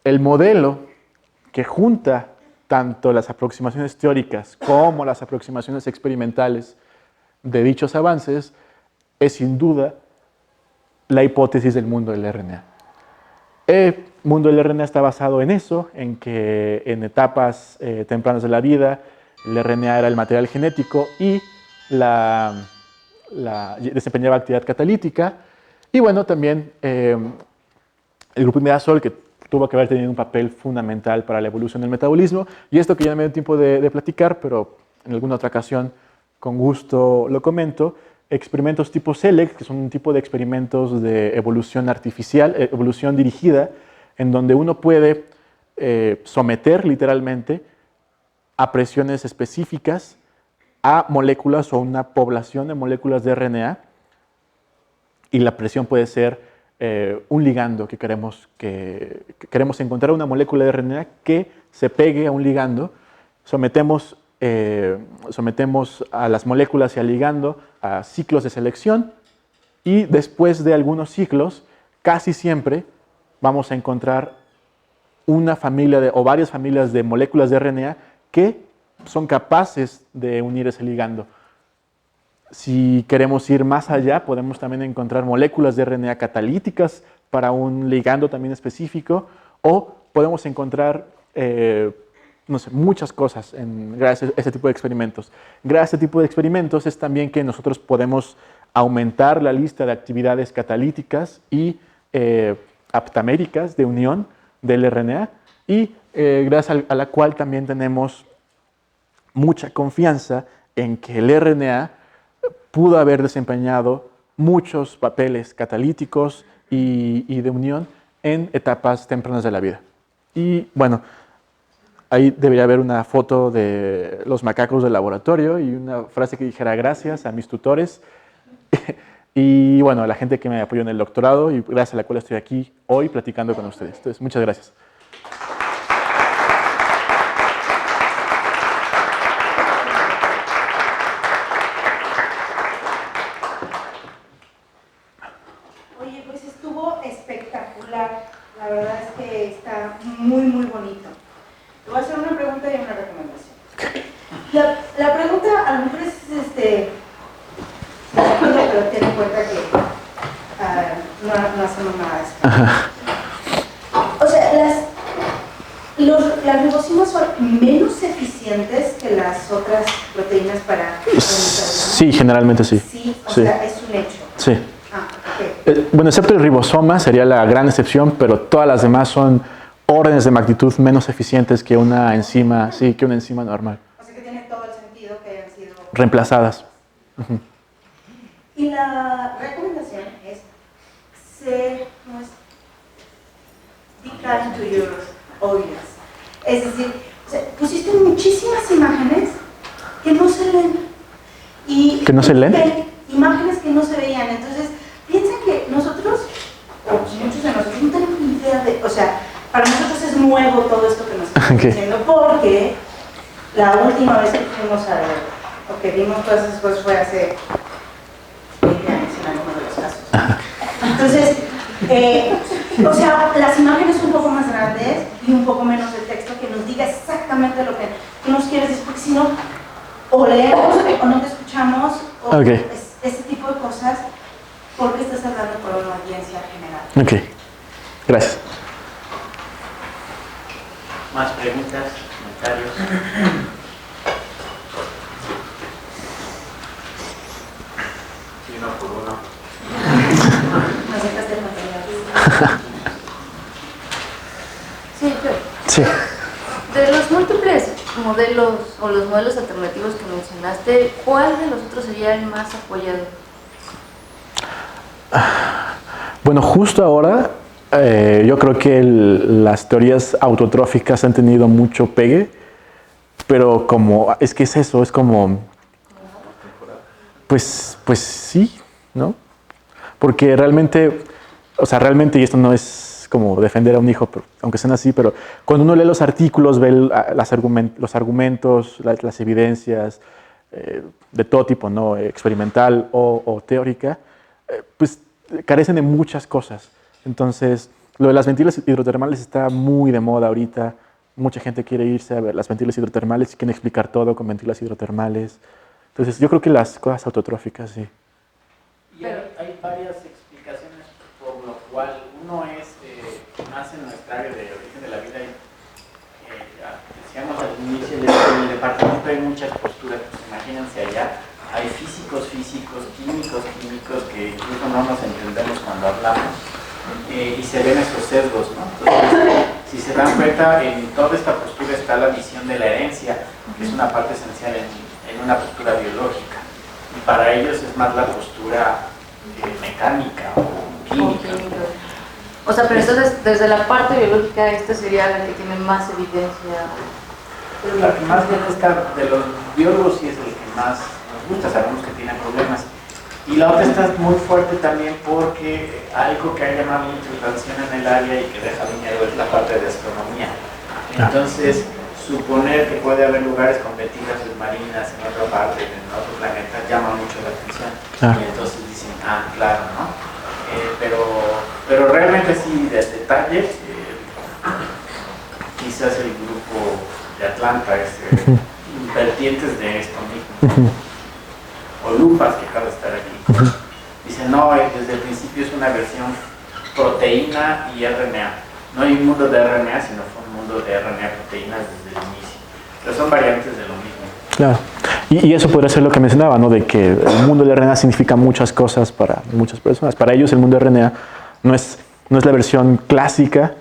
El modelo que junta tanto las aproximaciones teóricas como las aproximaciones experimentales de dichos avances es sin duda la hipótesis del mundo del RNA. El mundo del RNA está basado en eso, en que en etapas tempranas de la vida el RNA era el material genético y desempeñaba actividad catalítica. Y bueno, también el grupo imidazol, que tuvo que haber tenido un papel fundamental para la evolución del metabolismo. Y esto que ya no me dio tiempo de platicar, pero en alguna otra ocasión con gusto lo comento. Experimentos tipo SELECT, que son un tipo de experimentos de evolución artificial, evolución dirigida, en donde uno puede someter literalmente a presiones específicas a moléculas o una población de moléculas de RNA, y la presión puede ser un ligando que queremos encontrar una molécula de RNA que se pegue a un ligando. Sometemos a las moléculas y al ligando a ciclos de selección, y después de algunos ciclos, casi siempre vamos a encontrar una familia o varias familias de moléculas de RNA que son capaces de unir ese ligando. Si queremos ir más allá, podemos también encontrar moléculas de RNA catalíticas para un ligando también específico, o podemos encontrar muchas cosas gracias a ese tipo de experimentos. Gracias a este tipo de experimentos es también que nosotros podemos aumentar la lista de actividades catalíticas y aptaméricas de unión del RNA, y gracias a la cual también tenemos mucha confianza en que el RNA pudo haber desempeñado muchos papeles catalíticos y de unión en etapas tempranas de la vida. Y bueno, ahí debería haber una foto de los macacos del laboratorio y una frase que dijera gracias a mis tutores y bueno, a la gente que me apoyó en el doctorado y gracias a la cual estoy aquí hoy platicando con ustedes. Entonces, muchas gracias. Oye, pues estuvo espectacular. La verdad es que está muy, muy bonito. Te voy a hacer una pregunta y una recomendación. La pregunta a lo mejor es, pero ten en cuenta que no hacemos nada de eso. O sea, las ribosimas son menos eficientes que las otras proteínas para... Sí, generalmente sí. Sí, o sea, es un hecho. Sí. Okay. Bueno, excepto el ribosoma, sería la gran excepción, pero todas las demás son órdenes de magnitud menos eficientes que una enzima, normal. O sea que tiene todo el sentido que hayan sido reemplazadas. Uh-huh. Y la recomendación es be kind to your audience. Es decir, pusiste muchísimo muchísimas imágenes que no se leen. ¿Que no se leen? Imágenes que no se veían. Entonces, piensa que nosotros, o muchos de nosotros, no tenemos ni idea de, o sea, para nosotros es nuevo todo esto que nos están diciendo, porque la última vez que fuimos o que vimos todas esas cosas fue hace 20 años en algunos de los casos. Entonces, o sea, las imágenes un poco más grandes y un poco menos de texto que nos diga exactamente lo que tú nos quieres decir, porque si no, o leemos o no te escuchamos, o ese tipo de cosas, porque estás hablando con una audiencia general. Ok, gracias. ¿Más preguntas, comentarios? Sí, uno por uno. Nos dejas de material. Sí, yo. Sí. De los múltiples modelos o los modelos alternativos que mencionaste, ¿cuál de los otros sería el más apoyado? Bueno, justo ahora yo creo que las teorías autotróficas han tenido mucho pegue, pero como, es que es eso, es como, pues sí, ¿no? Porque realmente, o sea, realmente, y esto no es como defender a un hijo, pero, aunque sean así, pero cuando uno lee los artículos, ve los argumentos, las evidencias de todo tipo, ¿no? Experimental o teórica, pues carecen de muchas cosas. Entonces, lo de las ventilas hidrotermales está muy de moda ahorita. Mucha gente quiere irse a ver las ventilas hidrotermales y quieren explicar todo con ventilas hidrotermales. Entonces, yo creo que las cosas autotróficas, sí. Y hay varias explicaciones por lo cual uno es más en nuestra área de origen de la vida. Decíamos al inicio del departamento hay muchas posturas, pues imagínense allá. Hay físicos, químicos, que incluso no nos entendemos cuando hablamos, y se ven esos sesgos, ¿no? Entonces, si se dan cuenta, en toda esta postura está la visión de la herencia, que es una parte esencial en una postura biológica. Y para ellos es más la postura mecánica o química. O sea, pero entonces, desde la parte biológica, esta sería la que tiene más evidencia. Pero la que más bien está de los biólogos sí es el que más nos gusta, sabemos que tiene problemas. Y la otra está muy fuerte también porque algo que ha llamado mucho la atención en el área y que deja dinero es la parte de astronomía. Entonces, suponer que puede haber lugares con ventilas submarinas en otra parte, en otro planeta, llama mucho la atención. Y entonces dicen, claro, ¿no? Pero realmente sí, de detalle, quizás el grupo de Atlanta es vertientes de esto mismo. O Lupas, que acaba de estar aquí. Dicen, no, desde el principio es una versión proteína y RNA. No hay un mundo de RNA, sino fue un mundo de RNA proteínas desde el inicio. Pero son variantes de lo mismo. Claro. Y eso podría ser lo que mencionaba, ¿no? De que el mundo del RNA significa muchas cosas para muchas personas. Para ellos el mundo del RNA no es la versión clásica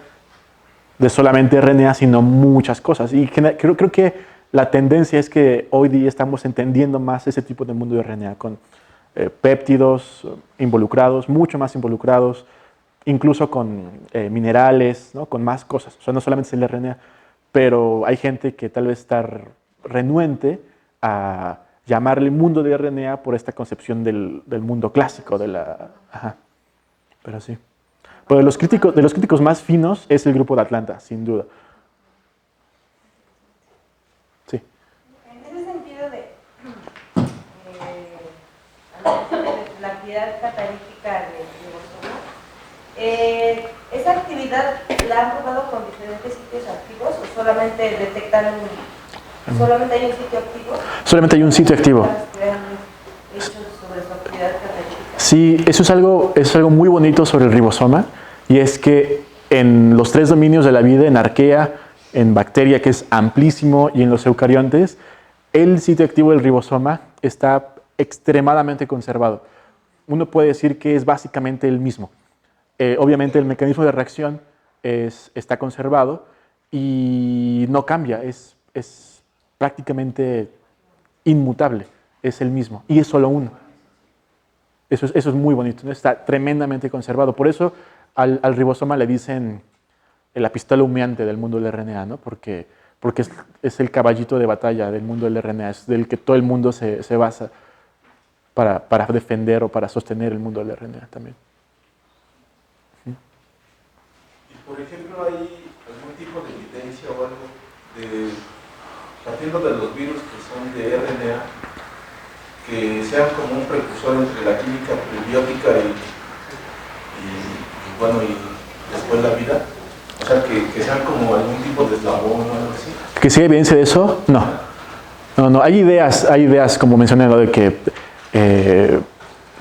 de solamente RNA, sino muchas cosas. Y creo que la tendencia es que hoy día estamos entendiendo más ese tipo de mundo de RNA, con péptidos involucrados, mucho más involucrados, incluso con minerales, ¿no? Con más cosas. O sea, no solamente es el RNA, pero hay gente que tal vez está renuente a llamarle mundo de RNA por esta concepción del mundo clásico, de la... Ajá. Pero sí. Pero de los críticos más finos es el grupo de Atlanta, sin duda. Sí. En ese sentido de la actividad catalítica del ribosoma, ¿esa actividad la han probado con diferentes sitios activos o solamente detectan solamente hay un sitio activo? Solamente hay un sitio activo. Hechos sobre su actividad catalítica. Sí, eso es algo muy bonito sobre el ribosoma, y es que en los 3 dominios de la vida, en arquea, en bacteria, que es amplísimo, y en los eucariontes, el sitio activo del ribosoma está extremadamente conservado. Uno puede decir que es básicamente el mismo. Obviamente el mecanismo de reacción está conservado y no cambia, es prácticamente inmutable, es el mismo, y es solo uno. Eso es muy bonito, ¿no? Está tremendamente conservado. Por eso al ribosoma le dicen la pistola humeante del mundo del RNA, ¿no? Porque porque es el caballito de batalla del mundo del RNA, es del que todo el mundo se basa para defender o para sostener el mundo del RNA también. Y por ejemplo, ¿hay algún tipo de evidencia o algo partiendo de los virus que son de RNA, que sean como un precursor entre la química prebiótica y después la vida? O sea, que sean como algún tipo de eslabón o algo así. ¿Que sí hay evidencia de eso? No. No, hay ideas como mencioné, ¿no? De que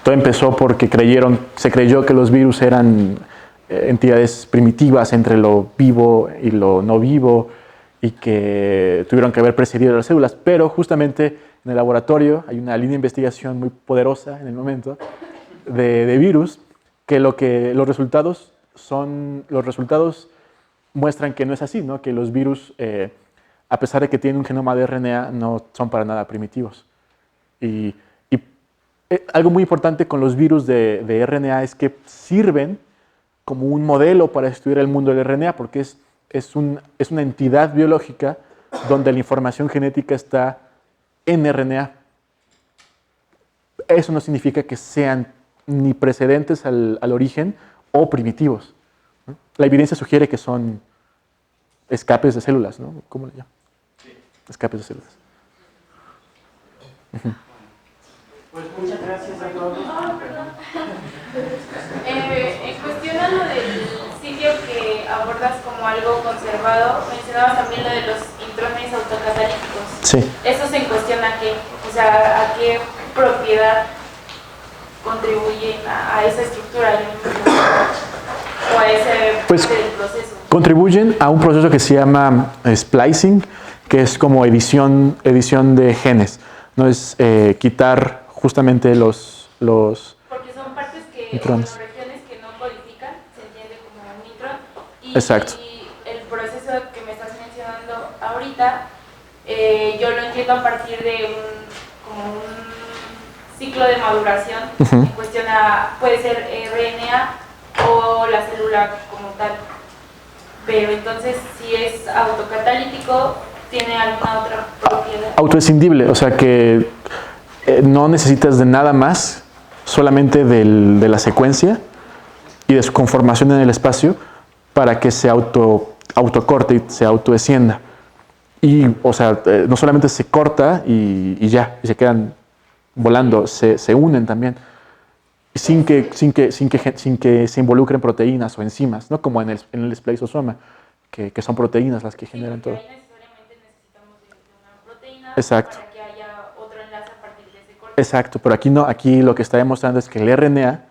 todo empezó porque se creyó que los virus eran entidades primitivas entre lo vivo y lo no vivo y que tuvieron que haber precedido a las células, pero justamente en el laboratorio hay una línea de investigación muy poderosa en el momento de virus que los resultados muestran que no es así, ¿no? Que los virus, a pesar de que tienen un genoma de RNA, no son para nada primitivos. Y algo muy importante con los virus de RNA es que sirven como un modelo para estudiar el mundo del RNA, porque es una entidad biológica donde la información genética está en RNA. Eso no significa que sean ni precedentes al origen o primitivos, ¿no? La evidencia sugiere que son escapes de células, ¿no? ¿Cómo le llaman? Sí. Escapes de células. Pues muchas gracias a todos. En cuestión a lo del sitio que abordas como algo conservado, mencionabas también lo de los intrones autocatalíticos. Sí. ¿Eso se cuestiona a qué? O sea, ¿a qué propiedad contribuyen a esa estructura o a ese Pues, del proceso? Contribuyen a un proceso que se llama splicing, que es como edición de genes. No es quitar justamente los Porque son partes que, intrones. bueno, regiones que no codifican, se entiende como un intrón. Exacto. Y el proceso que me estás mencionando ahorita, yo lo entiendo a partir de como un ciclo de maduración. En cuestión puede ser RNA o la célula como tal. Pero entonces, si es autocatalítico, ¿tiene alguna otra propiedad? Autoescindible, o sea que no necesitas de nada más, solamente de la secuencia y de su conformación en el espacio para que se autocorte y se autodescienda. Y, o sea, no solamente se corta y ya, y se quedan volando, se unen también, sin que se involucren proteínas o enzimas, ¿no? Como en el spliceosoma, que son proteínas las que generan todo. Ahí necesariamente necesitamos de una proteína. Exacto. Para que haya otro enlace a partir de ese corte. Exacto, pero aquí no, aquí lo que está demostrando es que el RNA,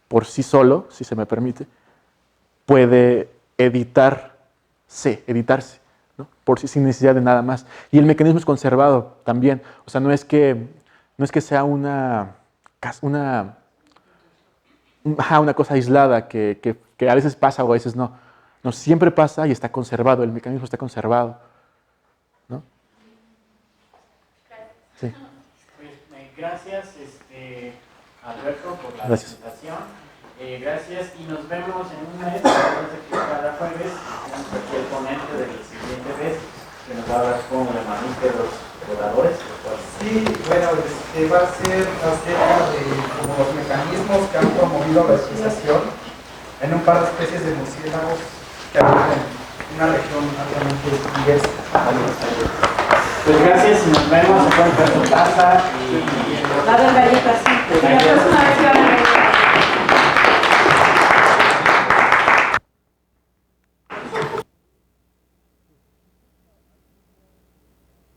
por sí solo, si se me permite, puede editarse, ¿no? Sin necesidad de nada más. Y el mecanismo es conservado también. O sea, no es que sea una cosa aislada que a veces pasa o a veces no. No, siempre pasa y está conservado, el mecanismo está conservado, ¿no? Sí. Pues, gracias, Alberto, por la Gracias. presentación. Gracias y nos vemos en un mes. Recuerden que cada jueves tenemos aquí el ponente del siguiente mes que nos va a hablar como de mamíferos voladores. Sí, bueno, va a ser acerca de como los mecanismos que han promovido la especiación en un par de especies de murciélagos que habitan en una región altamente diversa. Pues gracias y nos vemos. Se pueden ver su casa y Va a haber galletas, sí. La próxima vez que van a